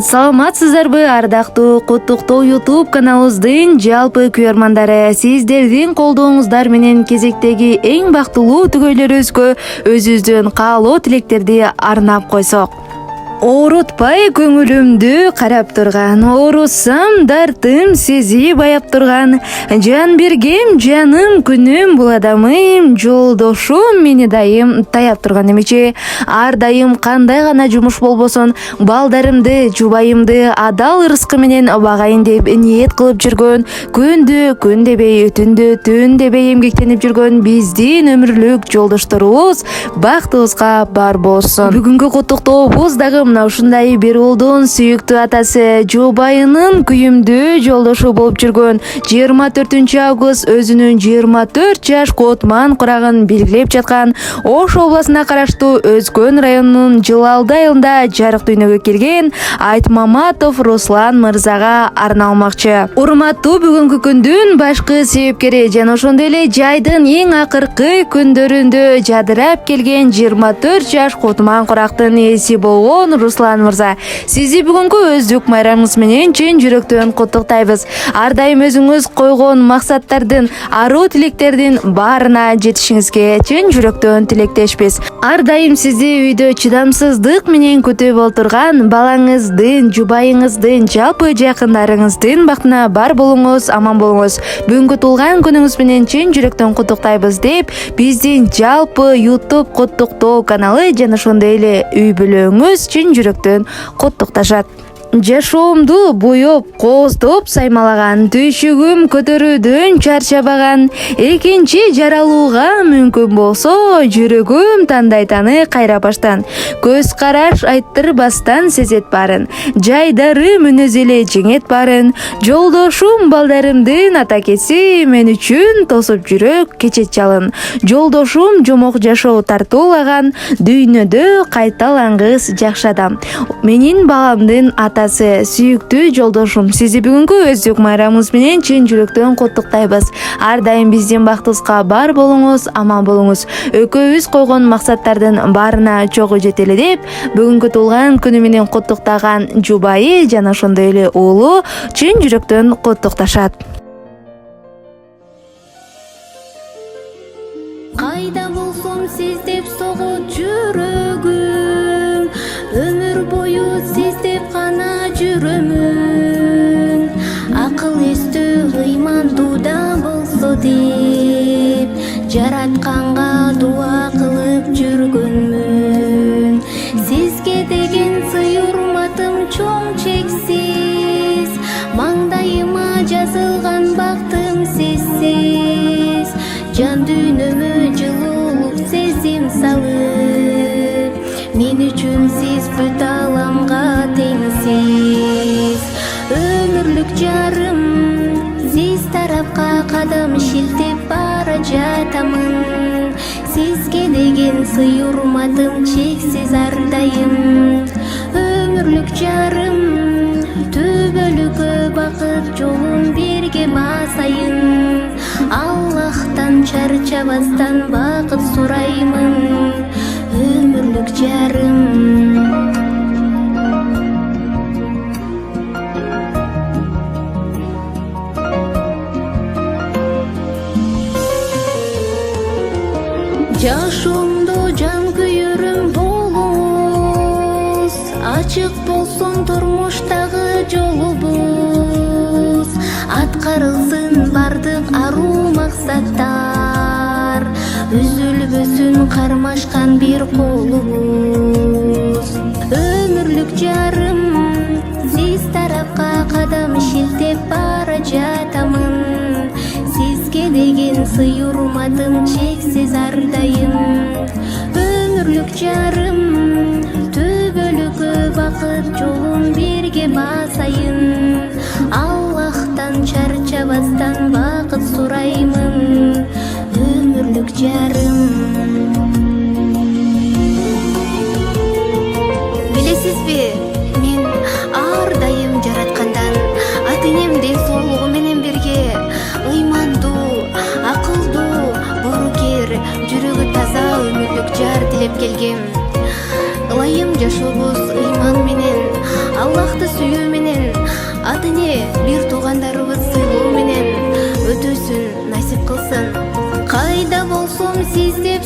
Саламатсыздарбы ардактуу Куттуктоо YouTube каналыбыздын жалпы көрөрмандары. Сиздердин колдооңуздар менен кезектеги эң бактылуу түгөйлөрүбүзгө өзүбүздүн каалоо тилектерди арнап койсок. Оорутпай көңүлүмдү карап турган, оорусам дартым сезип аяп турган, жан бергем жаным күнүм бул адамым, жолдошум мени дайым таяп турган эмечи. Ар дайым кандай гана жумуш болбосун, балдарымды, жубайымды адал ырыскы менен багайын деп ниет кылып жүргөн, күндү күн дебей, түндү түн дебей эмгектенип жүргөн биздин өмүрлүк жолдошторубуз бактыбызга бар болсун. Бүгүнкү куттуктообуз дагы мына ушундай бир уулдун сүйүктүү атасы жубайынын күйүмдүү жолдошу болуп жүргөн 24 август өзүнүн 24 жаш Котман курагын белгилеп жаткан Ош областына караштуу Өзгөн районунун Жылалды айылында жарык дүйнөгө келген Айтмаматов Руслан мырзага арналмакчы. Урматтуу бүгүнкү күндүн башкы себепкери жана ошондой эле жайдын эң акыркы күндөрүндө жадырап келген 24 жаш Котман курактын ээси болгон Руслан мырза, сизди бүгүнкү өздүк майрамыңыз менен чын жүрөктөн куттуктайбыз. Ар дайым өзүңүз койгон максаттардын, аруу тилектердин баарына жетишиңизге чын жүрөктөн тилектешпиз. Ар дайым сизди үйдө чыдамсыздык менен күтүп отурган балаңыздын, жубайыңыздын, жалпы жакындарыңыздын бактына бар болуңуз, аман болуңуз. Бүгүнкү туулган күнүңүз менен чын жүрөктөн куттуктайбыз деп биздин жалпы YouTube куттуктоо каналы жана ошондой эле үй бүлөңүз чын жүрөктөн куттукташат. Жашоомду буюп, кооздоп саймалаган, түйшүгүм көтөрүүдөн чарчабаган, экинчи жаралууга мүмкүн болсо, жүрөгүм тандайтаны кайра баштан, көз караш айттырбастан сезет барын, жайдары мүнөз эле жеңет барын, жолдошум балдарымдын атакеси мен үчүн тосуп жүрөк кечет жалын, жолдошум жомок жашоо тартуулаган, дүйнөдө кайталангыс жакшы адам, менин баламдын сүйүктүү жолдошум, сизди бүгүнкү өздүк майрамыңыз менен чын жүрөктөн куттуктайбыз. Ар дайым биздин бактыбызга бар болуңуз, аман болуңуз. Экөөбүз койгон максаттардын баарына чогуу жете эле деп, бүгүнкү туулган күнү менен куттуктаган жубайы жана ошондой эле уулу чын жүрөктөн куттукташат. Кайда болсом сиз деп согот жүрөгүм, өмүр бою сиз деп гана жүрөмүн, акыл эстүү ыймандууда болсо деп жаратканга дуа кылып жүргөнмүн. Сизге деген сый урматым чоң чексиз, маңдайыма жазылган бактым сизсиз, жан дүйнөмө жылуулук сезим салып, мен үчүн сиз бүт аламга теңсиз. Өмүрлүк жарым, сиз тарапка кадам шилтеп бара жатамын, сизге деген сый урматым чексиз ар дайым. Өмүрлүк жарым, түбөлүккө бакыт жолун бирге басайын, Аллахтан чарчабастан бакыт сураймын. Өмүрлүк жарым, жашоомдо жан күйөрүм болуңуз, ачык болсун турмуштагы жолубуз, аткарылсын бардык аруу максаттар, үзүлбөсүн кармашкан бир колубуз. Өмүрлүк жарым, сиз тарапка кадам шилтеп бара жатамын, сизге деген сый урматым чексиз ар дайым. Өмүрлүк жарым, түбөлүккө бакыт жолун бирге басайын, Аллахтан чарчабастан бакыт сураймын. Өмүрлүк жарым. Билесизби, мен ар дайым жараткандан ата энем ден соолугу менен бирге ыймандуу, акылдуу, боорукер, жүрөгү таза өмүрлүк жар тилеп келгем. Ылайым жашообуз ыйман менен Аллахты ат эне бир туугандарыбыз сыйлоо менен өтүүсүн насип кылсын. Кайда болсом сиз деп